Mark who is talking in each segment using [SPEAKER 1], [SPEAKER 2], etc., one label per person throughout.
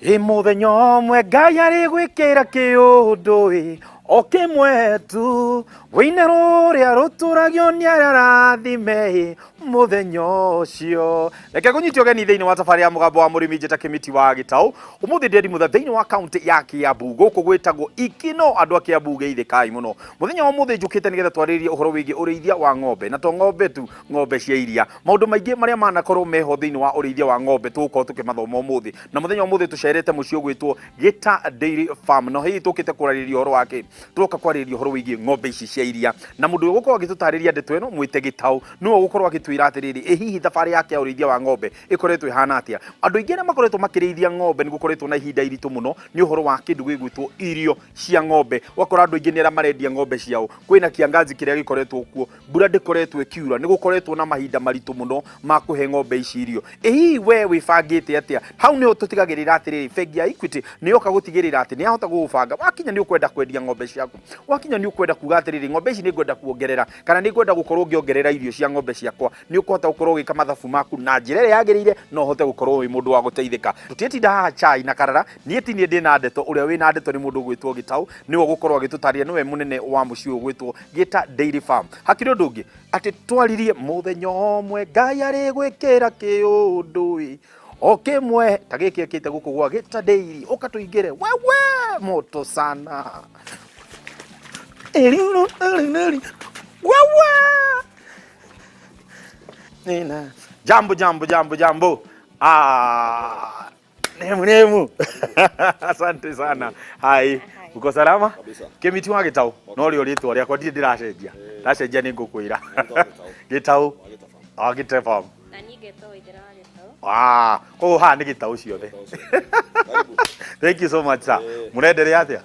[SPEAKER 1] Muthenya umwe Ngai arigwikira kiundu okimwe tu wina ruria ruturagio ni arathime muthenya ucio. Reke kunyitio geni thiini wa safari ya mugambo wa murimi njeta Kimiti wa Gitau. Umuthi ndiri mutha thiini wa county ya Kiambu guku gwitagwo Ikino andu a Kiambu geithikai muno. Muthenya wa umuthi njukite nigetha twaririe uhoro wigi urithia wa ng'ombe na to ng'ombe tu, ng'ombe cia iria. Maundu maingi maria manakorwo meho thiini wa urithia wa ng'ombe tugukorwo tukimathoma umuthi. Na muthenya wa umuthi tucerete mucii ugwitwo Gita Dairy Farm. No hihi tukite kurariria uhoro wake, turoka kwariria uhoro wigi ng'ombe ici cia iria. Na mundu ugukorwo agitutariria ndeto ino mwite Gitau niwe ugukorwo agitwira atiriri hihi thabari yake ya urithia wa ng'ombe ikoretwo ihana atia. Andu aingi na makoretwo makirithia ng'ombe ni gukoretwo na ihinda iritu muno ni uhoro wa kindu gwitwo irio cia ng'ombe. Wakora andu aingi ni ara marendia ng'ombe ciao, kwina kiangazi kiria gikoretwo kuo, mbura ndikoretwo ikiura, ni gukoretwo na mahinda maritu muno ma kuhe ng'ombe ici irio. Hihi we wibangite atia? Hau niho tutigagirira atiriri bengi ya Equity ni yoka gutigirira ati ni ahota gugubanga. Wakinya ni ukwenda kwendia ng'ombe ciaku, wakinya ni ukwenda kuga atiriri ng'ombe ici ni ngwenda kuongerera kana ni ngwenda gukorwo ngiongerera irio cia ng'ombe ciakwa, ni ukuhota gukorwo ugika mathabu maku na njira ĩrĩa yagĩrĩire no hote gukorwo wi mundu wa guteithika. Tutietinda haha chai na karara nie ti nie ndina ndeto, uria wina ndeto ni mundu gwitwo Gitau niwe gukorwo agitutaria niwe munene wa mucii gwitwo Gita Dairy Farm. Hakiri undu ungi ati twaririe muthenya umwe Ngai arigwikira kiundu okimwe ta giki ekite guku gwa Gita Dairy ukatuingire wewe moto sana wewe nina jambo nemu asante sana. Hai, uko salama? Kimiti wa Gitau no rio ritwa riakwa ndi ndiracenjia ndacenjia ni ngukwira Gitau Gita Farm
[SPEAKER 2] na ni Gitau ithira Gitau
[SPEAKER 1] ko ha ni Gitau ciothe. Thank you so much sir. Murenderea atia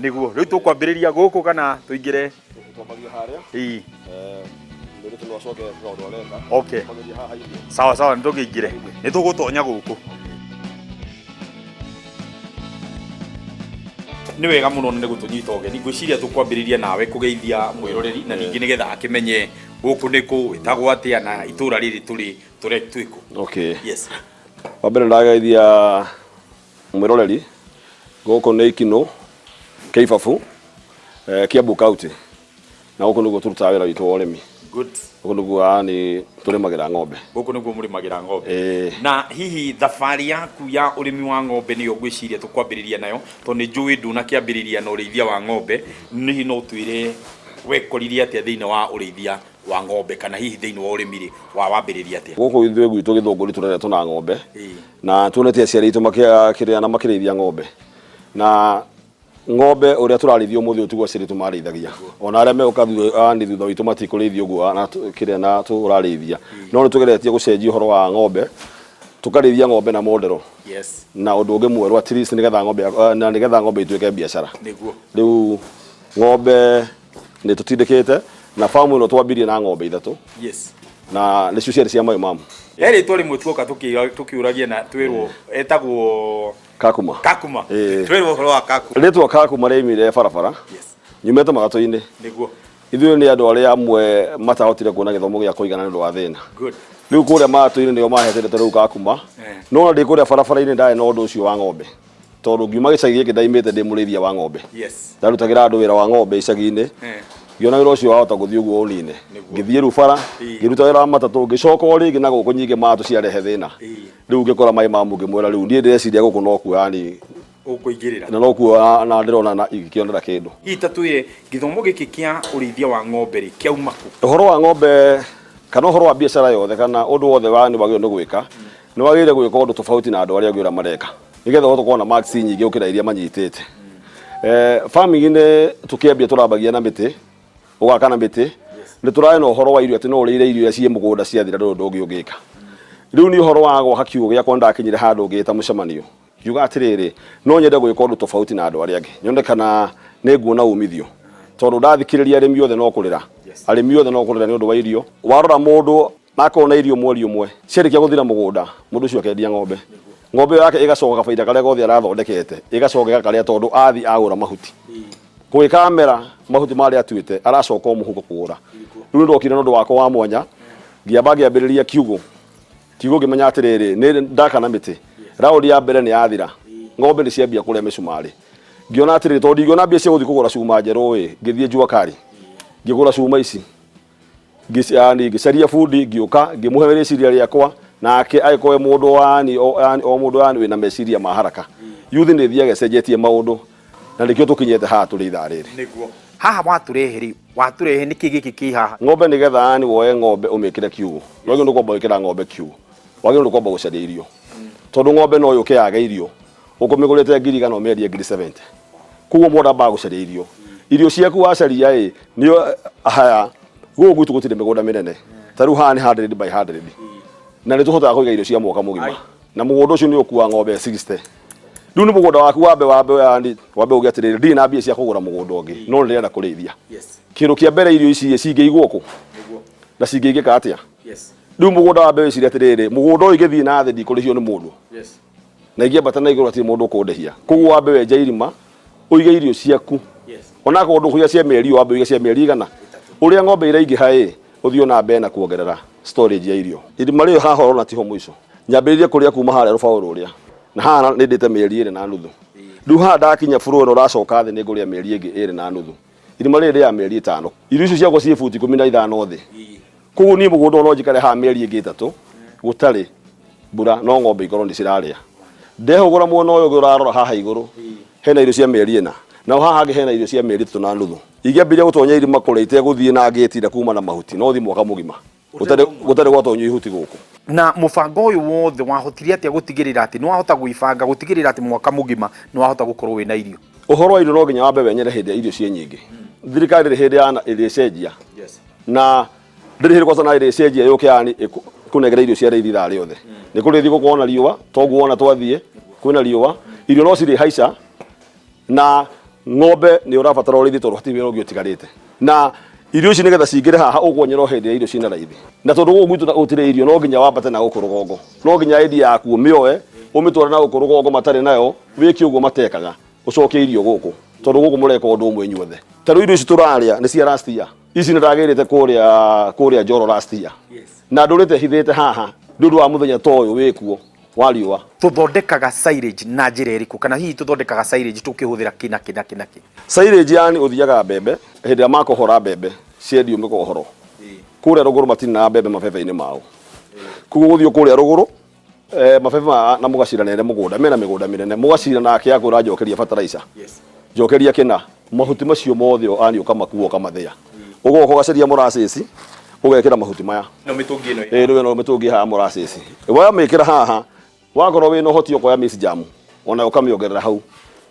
[SPEAKER 1] niguo riu tukwambiriria guku kana tuingire
[SPEAKER 3] tukwambagia haria ndio tunacoke kwa ndoreka.
[SPEAKER 1] Okay, sawa nitugingire nitugutonya guku. Ni wega muno ni gutunyita ogeni ngwiciria tukwambiriria nawe kugeithia mwiroreri na ningi nigetha akimenye guku niku witagwo atia na itura riri turi twiku.
[SPEAKER 3] Okay,
[SPEAKER 1] yes.
[SPEAKER 3] Wabere ndageithia mwiroreri guku ni Ikino Keifafu Kiambu County na guku niguo turutaga wira witu wa urimi.
[SPEAKER 1] Good.
[SPEAKER 3] Guku niguo ni turimagira ng'ombe.
[SPEAKER 1] Guku niguo murimagira ng'ombe. Na hihi thabari yaku ya urimi wa ng'ombe niyo ngwiciria tukwambiriria nayo to ni njui nduna kiambiriria na urithia wa ng'ombe. Ni no twire wekoririe atia thiini wa urithia wa ng'ombe kana hihi thiini wa urimi wa wambiriria atia?
[SPEAKER 3] Guku ithuĩ gwitũ Githũngũ turere tuna ng'ombe na tuonete aciari aitũ makiria na makirithia ng'ombe na ng'ombe uria turarithia umuthi utigwo aciari tumarithagia ona aria meguka ni thutha witu matikurithia uguo na kiria na turarithia no ni tugeretie gucenjia uhoro wa ng'ombe tukarithia ng'ombe na modero.
[SPEAKER 1] Yes. Na
[SPEAKER 3] undu ungi mweru at least nigetha ng'ombe ituike biashara
[SPEAKER 1] niguo
[SPEAKER 3] riu ng'ombe ni tutindikite na famu ino twambirie na ng'ombe ithatu.
[SPEAKER 1] Yes. Na
[SPEAKER 3] nicio ciari cia mai mamu
[SPEAKER 1] eri twari mutwoka tukiuragia na twirwo etagwo Kakuma twirwo uhoro wa Kakuma
[SPEAKER 3] ritwa Kakuma reimire barabara.
[SPEAKER 1] Yes.
[SPEAKER 3] Nyumete magatoini
[SPEAKER 1] niguo
[SPEAKER 3] ithuĩ ni andu aria amwe matahotire kuona githomo gia kuigana ni undu wa thina.
[SPEAKER 1] Good.
[SPEAKER 3] Riu kuria magatoini nio mahetete riu Kakuma no ndi kuria barabara-ini ndae no undu ucio wa ng'ombe tondu ngiuma gicagi giki ndaimite ndi murithia wa ng'ombe.
[SPEAKER 1] Yes.
[SPEAKER 3] Ndarutagira andu wira wa ng'ombe icagi-ini ngiona wira ucio wahota guthii uguo unine ngithie riu bara ngiruta wira wa matatu ngicoka o ringi na guku nyingi matu ciarehe thina riu ngikora mai mamu ngimwira riu ndie ndeciria guku no ku yani
[SPEAKER 1] ukuingirira
[SPEAKER 3] na no ku na ndirona na igikionera kindu
[SPEAKER 1] itatwire githomo giki kia urithia wa ng'ombe ri kiaumaku
[SPEAKER 3] uhoro wa ng'ombe kana uhoro wa biashara yothe kana undu wothe wa ni wagire ni gwika ni wagire gwika undu tofauti na andu aria ngira mareka nigetha utukona max nyingi ukira iria manyitite farming ine tukiambia turabagia na miti ugaka na miti ni turae no uhoro wa irio ati no urire irio cia mugunda cia thira ndu ngi ugika riu ni uhoro wa gwa kiugo gia kwa ndakinyire handu ngita mucemanio yuga atiriri no nyende gwika undu tofauti na andu aria angi nyonde kana ni nguona umithio tondu ndathikiriria arimi othe no kurira arimi othe no kurira ni undu wa irio warora mundu nakona irio mweri umwe ciarikia guthira mugunda mundu ucio akendia ng'ombe yake igacoka faida karia gothe arathondekete igacoka karia tondu athi agura mahuti kwi kamera mahuti mari atuite aracoka umuhuko kugura riu ndokire nondu wako wa mwanya ngiamba ngiambiriria kiugo ngimenya atiriri ni ndaka na miti raundi ya mbere ni yathira ng'ombe nĩ ciambia kũrĩa mĩcumarĩ ngĩona atĩrĩrĩ tondũ ndigĩona mbia cia gũthiĩ kũgũra cuma njerũ ngĩthiĩ njua kari ngĩgũra cuma ici ngĩcaria bundi ngĩũka ngĩmũhe rĩciria rĩakwa nake agĩkorwo mũndũ o mũndũ wĩna meciria ma haraka youth nĩ thiaga cenjetie maũndũ na nĩkĩo tũkinyĩte haha tũrĩ ithaa rĩrĩ
[SPEAKER 1] nĩguo haha waturehe nĩkĩ gĩkĩ kĩ haha
[SPEAKER 3] ng'ombe nĩgetha woe ng'ombe ũmĩkĩre kiugũ wagĩrĩirwo nĩ kwamba gwĩkĩra ng'ombe kiugũ wagĩrĩirwo nĩ kwamba gũcaria irio tondũ ng'ombe no yũke yaga irio ũkũmĩgũrĩte ngiri igana ũmĩendie ngiri 70 koguo mũndũ ambaga gũcaria irio ciaku wacaria nĩo haya gũkũ gwitũ gũtirĩ mĩgũnda mĩnene ta rĩu haha nĩ 100 by 100 na nĩ tũhotaga kũiga irio cia mwaka mũgima na mũgũnda ũcio nĩ ũkuua ng'ombe 60 rĩu nĩ mũgũnda waku wambe ũgĩ atĩrĩrĩ ndirĩ na mbia cia kũgũra mũgũnda ũngĩ no nĩrenda kũrĩithia kĩndũ kĩa mbere irio ici cingĩigwo kũ na cingĩigĩka atĩa rĩu mũgũnda wambe wĩciria atĩrĩrĩ mũgũnda ũyũ igĩthiĩ na thĩ ndikũrĩhio nĩ mũndũ na ingĩambata na igũrũ atirĩ mũndũ ũkũndĩhia koguo wambe wenja irima ũige irio ciaku onakorwo ndũkũiga cia mĩeri wambe ũige cia mĩeri igana ũrĩa ng'ombe iraingĩha ũthiĩ na mbere na kuongerera storage ya irio irima rĩu haha ũrona tiho mũico nyambĩrĩrie kũrĩa kuma harĩa rũbaũ rũrĩa na haha nĩ ndĩte mĩeri 2 na nuthu rĩu haha ndakinya bũrũri ũracoka thĩ nĩ ngũrĩa mĩeri ĩngĩ 2 na nuthu irima rĩrĩ rĩa mĩeri 5 irio icio ciakwa ciĩ futi 15 thĩ koguo niĩ mũgũnda no njikare haha mĩeri ĩngĩ 3 gũtarĩ mbura no ng'ombe ikorwo nĩ cirarĩa ndehũgũra mwena ũyũ ũngĩ ũrarora haha igũrũ hena irio cia mĩeri 4 na haha hangĩ hena irio cia mĩeri 3 na nuthu ingĩambirie gũtonya irima kũrĩa itegũthiĩ na ngĩtira kuma na mahuti no thi mwaka mũgima gũtarĩ gwatonywo ihuti gũkũ
[SPEAKER 1] na mũbango ũyũ wothe wahotire atĩa gũtigĩrĩra atĩ nĩ wahota gwĩbanga gũtigĩrĩra atĩ mwaka mũgima nĩ wahota gũkorwo wĩna irio
[SPEAKER 3] ũhoro wa irio no nginya wambe wenyere hĩndĩ ya irio ciĩ nyingĩ thirikari rĩ hĩndĩ ya ĩrĩcenjia na ndĩrĩ hĩndĩ kwasa na ĩrĩcenjia yũke yani kũnegera irio cia rĩithi thaa rĩothe nĩ kũrĩthi gũkorwo na riũa toguo wona twathiĩ kwĩna riũa irio no cirĩ haica na ng'ombe nĩ ũrabatara ũrĩithi tondũ hatirĩ wĩra ũngĩ ũtigarĩte na irio ici nĩgetha cingĩre haha ũguonyerwo hĩndĩ ya irio ciĩna raithi na tondũ gũkũ gwitũ gũtirĩ irio no nginya wambate na gũkũ rũgongo no nginya endi yaku ũmĩoe ũmĩtware na gũkũ rũgongo matarĩ nayo wĩke ũguo matekaga ũcoke irio gũkũ tondũ gũkũ mũreka ũndũ ũmwe inyuothe ta rĩu irio ici tũrarĩa nĩ cia last year ici nĩ ndagĩrĩte kũrĩa Njoro last year na ndũrĩte hithĩte haha nĩ ũndũ wa mũthenya ta ũyũ wĩkuo wa riũa
[SPEAKER 1] tũthondekaga silage na njĩra ĩrĩkũ kana hihi tũthondekaga silage tũkĩhũthĩra kĩna
[SPEAKER 3] silage yani ũthiaga mbembe hĩndĩ ya makohora mbembe ciendio mĩkohoro kũrĩa rũgũrũ matinĩ na mbembe mabebe-inĩ mao koguo gũthiĩ kũrĩa rũgũrũ mabebe na mũgacira nene mũgũnda mena mĩgũnda mĩnene mũgacira nake agũra njokeria fertilizer njokeria kĩna mahuti macio mothe ani ũkamakua ũkamathĩa ũgoka ũgacaria mũracĩci ũgekĩra mahuti maya
[SPEAKER 1] no mĩtũngi ĩno
[SPEAKER 3] no mĩtũngi haha mũracĩci wamĩkĩra haha wakorwo wĩna ũhoti ũkoya maize jam ona ũkamĩongerera hau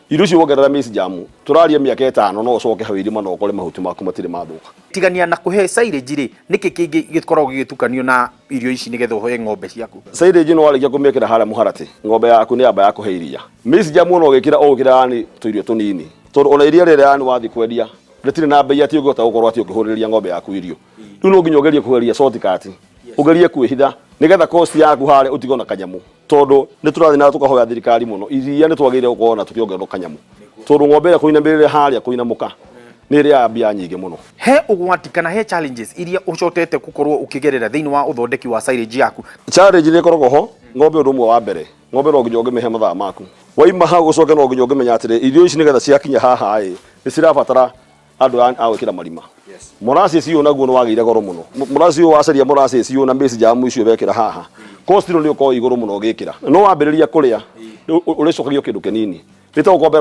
[SPEAKER 3] irio icio wongerera maize jam tũraria mĩaka 5 no ũcoke hau irima no ũkore mahuti maku matirĩ mathũka
[SPEAKER 1] tigania na kũhe silage rĩ nĩkĩ kĩngĩ gĩkoragwo gĩgĩtukanio na irio ici nĩgetha ũhe ng'ombe ciaku
[SPEAKER 3] silage no warĩkia kũmĩkĩra harĩa mũharatĩ ng'ombe yaku nĩ yamba ya kũhe iria maize jam no ũgĩkĩra yani tũirio tũnini tondũ ona iria rĩrĩa yani wathiĩ kwendia rĩtirĩ na bei atĩ ũngĩhota gũkorwo atĩ ũkĩhũrĩria ng'ombe yaku irio rĩu no nginya ũgerie kũgeria shortcut ũgerie kwĩhitha nĩgetha cost yaku harĩa ũtigwo na kanyamũ tondũ nĩ tũrathiĩ na tũkahoya thirikari mũno iria nĩ twagĩrĩire gũkorwo na tũkĩongererwo kanyamũ tondũ ng'ombe ĩrĩa kũinamĩrĩra harĩa kũinamũka nĩ ĩrĩaga mbia nyingĩ mũno
[SPEAKER 1] he ũgwati kana he challenges iria ũcotete gũkorwo ũkĩgerera thĩinĩ wa ũthondeki wa silage yaku
[SPEAKER 3] challenge nĩ ĩkoragwo ho ng'ombe ũndũ ũmwe wa mbere ng'ombe no nginya ũngĩmĩhe mathaa maku waima hau ũcoke no nginya ũngĩmenya atĩrĩ irio ici nĩgetha ciakinya haha nĩ cirabatara andũ a gwĩkĩra marima molasses ũyũ naguo nĩ wagĩire goro mũno molasses ũyũ wacaria molasses ũyũ na maize jam icio wekĩra haha cost nĩ ũkoragwo igũrũ mũno ũgĩkĩra no wambĩrĩria kũrĩa ũrĩcokagio kĩndũ kĩnini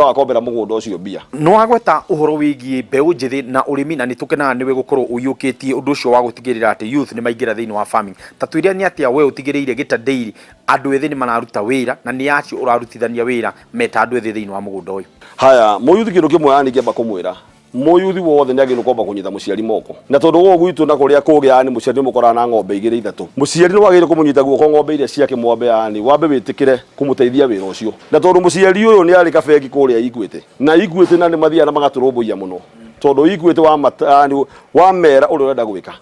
[SPEAKER 3] wakombera mũgũnda ũcio mbia
[SPEAKER 1] no wagweta ũhoro wĩgiĩ mbeũ njĩthĩ na ũrĩmi na nĩ tũkenaga nĩwe gũkorwo ũiyũkĩtie ũndũ ũcio wa gũtigĩrĩra atĩ youth nĩ maingĩra thĩinĩ wa farming ta twĩria nĩ atĩa we ũtigĩrĩire Gita Dairy andũ ethĩ nĩ mararuta wĩra na nĩ acio ũrarutithania wĩra meta andũ ethĩ thĩinĩ wa mũgũnda ũyũ
[SPEAKER 3] haya mũyuthi kĩndũ kĩmwe yani ngĩamba kũmwĩra mũyuthi wothe nĩ agĩrĩirwo kwamba kũnyita mũciari moko na tondũ gũkũ gwitũ na kũrĩa kũngĩ yani mũciari nĩ mũkoraga na ng'ombe 2-3 mũciari nĩ wagĩrĩirwo kũmũnyita guoko ng'ombe iria ciake mwambe yani wambe wĩtĩkĩre kũmũteithia wĩra ũcio na tondũ mũciari ũyũ nĩ arĩ kabengi kũrĩa Equity na Equity na nĩ mathiaga na magatũrũmbũiya mũno tondũ Equity wamera ũrĩa ũrenda gwĩka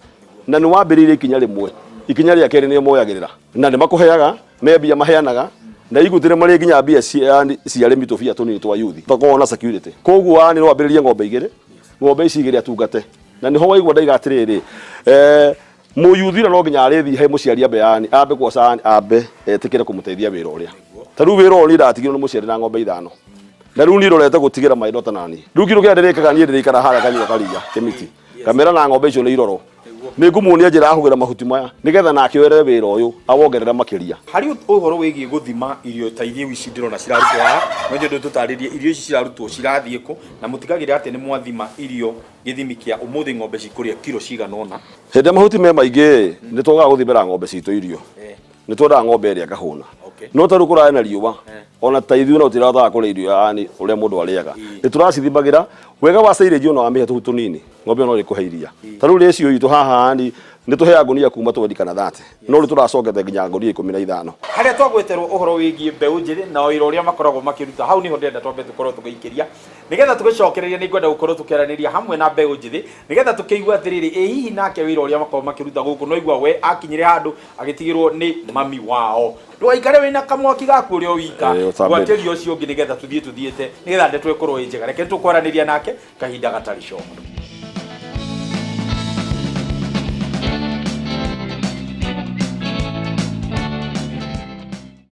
[SPEAKER 3] na nĩ wambĩrĩirie ikinya rĩmwe ikinya rĩa kerĩ nĩ moyagĩrĩra na nĩ makũheaga mbia maheanaga na Equity nĩ marĩ nginya mbia cia arĩmi tũbia tũnini twa youth tũkorwo na security koguo no wambĩrĩrie ng'ombe 2 ng'ombe ici 2 atungate na nĩho waigua ndaiga atĩrĩrĩ mũyuthi no nginya arĩthiĩ he mũciari ambe kuoca ambe etĩkĩre kũmũteithia wĩra ũrĩa ta riu wira oli ndatigirwo ni muciari na ng'ombe 5 na riu ni rorete gutigira maido ta nani riu kiru kia ndirikaga ni ndirikara hara kanyua karia Kimiti kamera na ng'ombe icio ni iroro ni ngumuonia njira ahugira mahuti maya nigetha nake oere wira uyu awongerera makiria
[SPEAKER 1] hari uhoro wigie guthima irio ta irio ici ndirona cirarutwo ha no ndio tutaririe irio ici cirarutwo cirathie ku na mutigagire ati ni mwathima irio githimi kia umuthi ng'ombe cikuria kilo cigana ona
[SPEAKER 3] hende mahuti me maingi ni twaga guthimira ng'ombe citu irio ni twenda ng'ombe iria kahuna no taru kuraya na riuwa ona ta ithu na utirataga kuri irio yani uria mundu ariaga ni turacithimagira wega wa silage ona wa mihetu tunini ng'ombe no rikuheiria taru ratio itu haha ni tuhea ngunia kuma 20 kana 30 no ri turacongete nginya ngunia 15 haria twagweterwo uhoro wigie mbeu njiri na oiro uria makoragwo makiruta hau niho ndenda twambe tukorwo tugiikiria nigetha tugicokereria ni ngwenda gukorwo tukiaraniria hamwe na mbeu njiri nigetha tukigua atiriri hihi nake wira uria makorwo makiruta guku no igua we akinyire handu agitigirwo ni mami wao ndwaikare wina kamwaki gaku uria wika gwaterio ucio ungi nigetha tuthiete nigetha ndetu ikorwo njega reke tukwaraniria nake kahinda gatari como.